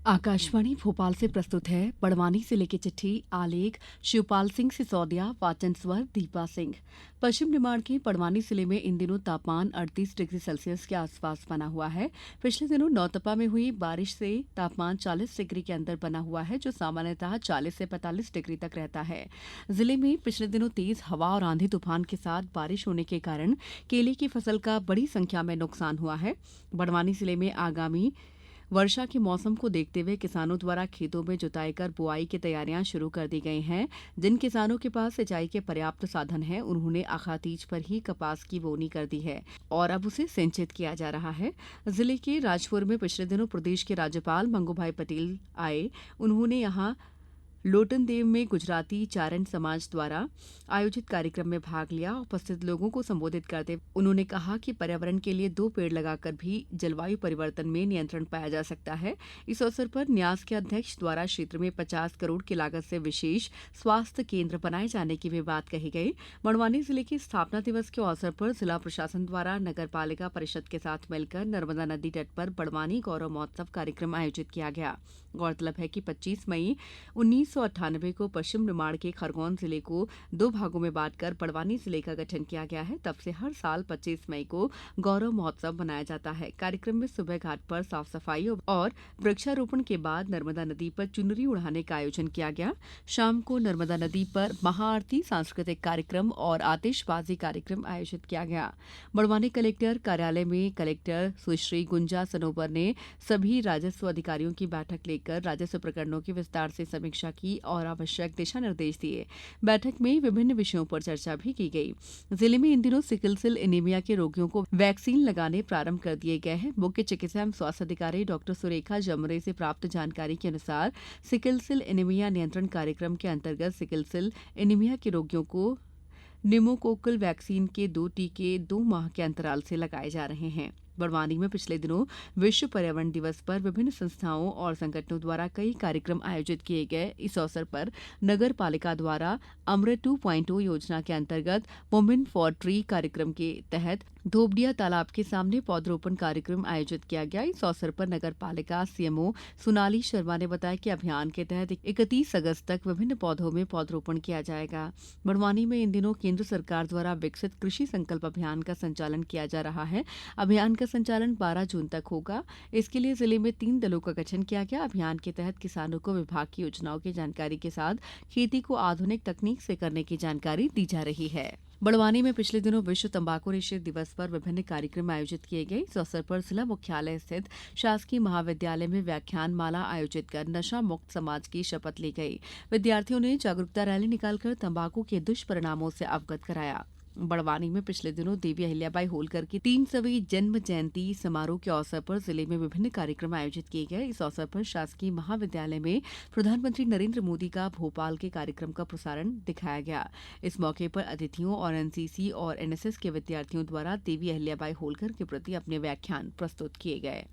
आकाशवाणी भोपाल से प्रस्तुत है बड़वानी जिले की चिट्ठी। आलेख शिवपाल सिंह सिसोदिया, वाचन स्वर दीपा सिंह। पश्चिम निमाड़ के बड़वानी जिले में इन दिनों तापमान 38 डिग्री सेल्सियस के आसपास बना हुआ है। पिछले दिनों नौतपा में हुई बारिश से तापमान 40 डिग्री के अंदर बना हुआ है, जो सामान्यतः 40 से 45 डिग्री तक रहता है। जिले में पिछले दिनों तेज हवा और आंधी तूफान के साथ बारिश होने के कारण केले की फसल का बड़ी संख्या में नुकसान हुआ है। बड़वानी जिले में आगामी वर्षा के मौसम को देखते हुए किसानों द्वारा खेतों में जुताई कर बुआई की तैयारियां शुरू कर दी गई हैं। जिन किसानों के पास सिंचाई के पर्याप्त साधन हैं, उन्होंने आखातीज पर ही कपास की बोनी कर दी है और अब उसे सिंचित किया जा रहा है। जिले के राजपुर में पिछले दिनों प्रदेश के राज्यपाल मंगूभाई पटेल आए। उन्होंने यहां लोटनदेव में गुजराती चारण समाज द्वारा आयोजित कार्यक्रम में भाग लिया। उपस्थित लोगों को संबोधित करते हुए उन्होंने कहा कि पर्यावरण के लिए 2 पेड़ लगाकर भी जलवायु परिवर्तन में नियंत्रण पाया जा सकता है। इस अवसर पर न्यास के अध्यक्ष द्वारा क्षेत्र में 50 करोड़ की लागत से विशेष स्वास्थ्य केंद्र बनाए जाने की भी बात कही गई। बड़वानी जिले के स्थापना दिवस के अवसर पर जिला प्रशासन द्वारा नगर पालिका परिषद के साथ मिलकर नर्मदा नदी तट पर बड़वानी गौरव महोत्सव कार्यक्रम आयोजित किया गया। गौरतलब है कि 25 मई 1998 को पश्चिम निमाड़ के खरगोन जिले को 2 भागों में बांटकर बड़वानी जिले का गठन किया गया है। तब से हर साल 25 मई को गौरव महोत्सव मनाया जाता है। कार्यक्रम में सुबह घाट पर साफ सफाई और वृक्षारोपण के बाद नर्मदा नदी पर चुनरी उड़ाने का आयोजन किया गया। शाम को नर्मदा नदी पर महाआरती, सांस्कृतिक कार्यक्रम और आतिशबाजी कार्यक्रम आयोजित किया गया। बड़वानी कलेक्टर कार्यालय में कलेक्टर सुश्री गुंजा सनोवर ने सभी राजस्व अधिकारियों की बैठक लेकर राजस्व प्रकरणों की विस्तार से समीक्षा की और आवश्यक दिशा निर्देश दिए। बैठक में विभिन्न विषयों पर चर्चा भी की गई। जिले में इन दिनों सिकल सेल एनीमिया के रोगियों को वैक्सीन लगाने प्रारंभ कर दिए गए हैं। मुख्य चिकित्सा एवं स्वास्थ्य अधिकारी डॉक्टर सुरेखा जमरे से प्राप्त जानकारी के अनुसार सिकल सेल एनीमिया नियंत्रण कार्यक्रम के अंतर्गत सिकल सेल एनीमिया के रोगियों को निमोकोकल वैक्सीन के 2 टीके 2 माह के अंतराल से लगाए जा रहे हैं। बड़वानी में पिछले दिनों विश्व पर्यावरण दिवस पर विभिन्न संस्थाओं और संगठनों द्वारा कई कार्यक्रम आयोजित किए गए। इस अवसर पर नगर पालिका द्वारा अमृत 2.0 योजना के अंतर्गत वुमेन फॉर ट्री कार्यक्रम के तहत धोबडिया तालाब के सामने पौधरोपण कार्यक्रम आयोजित किया गया। इस अवसर पर नगर पालिका सीएमओ सोनाली शर्मा ने बताया कि अभियान के तहत 31 अगस्त तक विभिन्न पौधों में पौधरोपण किया जाएगा। बड़वानी में इन दिनों केंद्र सरकार द्वारा विकसित कृषि संकल्प अभियान का संचालन किया जा रहा है। अभियान का संचालन 12 जून तक होगा। इसके लिए जिले में 3 दलों का गठन किया गया। अभियान के तहत किसानों को विभाग की योजनाओं की जानकारी के साथ खेती को आधुनिक तकनीक से करने की जानकारी दी जा रही है। बड़वानी में पिछले दिनों विश्व तंबाकू निषेध दिवस पर विभिन्न कार्यक्रम आयोजित किए गए। इस अवसर पर जिला मुख्यालय स्थित शासकीय महाविद्यालय में व्याख्यान माला आयोजित कर नशा मुक्त समाज की शपथ ली गई। विद्यार्थियों ने जागरूकता रैली निकालकर तंबाकू के दुष्परिणामों से अवगत कराया। बड़वानी में पिछले दिनों देवी अहिल्याबाई होलकर की 300वीं जन्म जयंती समारोह के अवसर पर जिले में विभिन्न कार्यक्रम आयोजित किए गए। इस अवसर पर शासकीय महाविद्यालय में प्रधानमंत्री नरेंद्र मोदी का भोपाल के कार्यक्रम का प्रसारण दिखाया गया। इस मौके पर अतिथियों और एनसीसी और एनएसएस के विद्यार्थियों द्वारा देवी अहिल्याबाई होलकर के प्रति अपने व्याख्यान प्रस्तुत किए गए।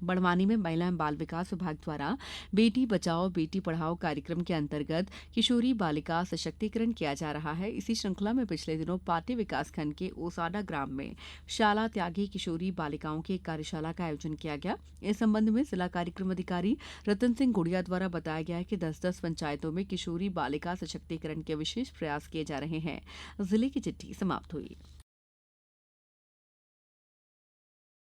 बड़वानी में महिला एवं बाल विकास विभाग द्वारा बेटी बचाओ बेटी पढ़ाओ कार्यक्रम के अंतर्गत किशोरी बालिका सशक्तिकरण किया जा रहा है। इसी श्रृंखला में पिछले दिनों पाटी विकासखंड के ओसाडा ग्राम में शाला त्यागी किशोरी बालिकाओं की एक कार्यशाला का आयोजन किया गया। इस संबंध में जिला कार्यक्रम अधिकारी रतन सिंह गुड़िया द्वारा बताया गया है कि 10-10 पंचायतों में किशोरी बालिका सशक्तिकरण के विशेष प्रयास किए जा रहे हैं। जिले की चिट्ठी समाप्त हुई।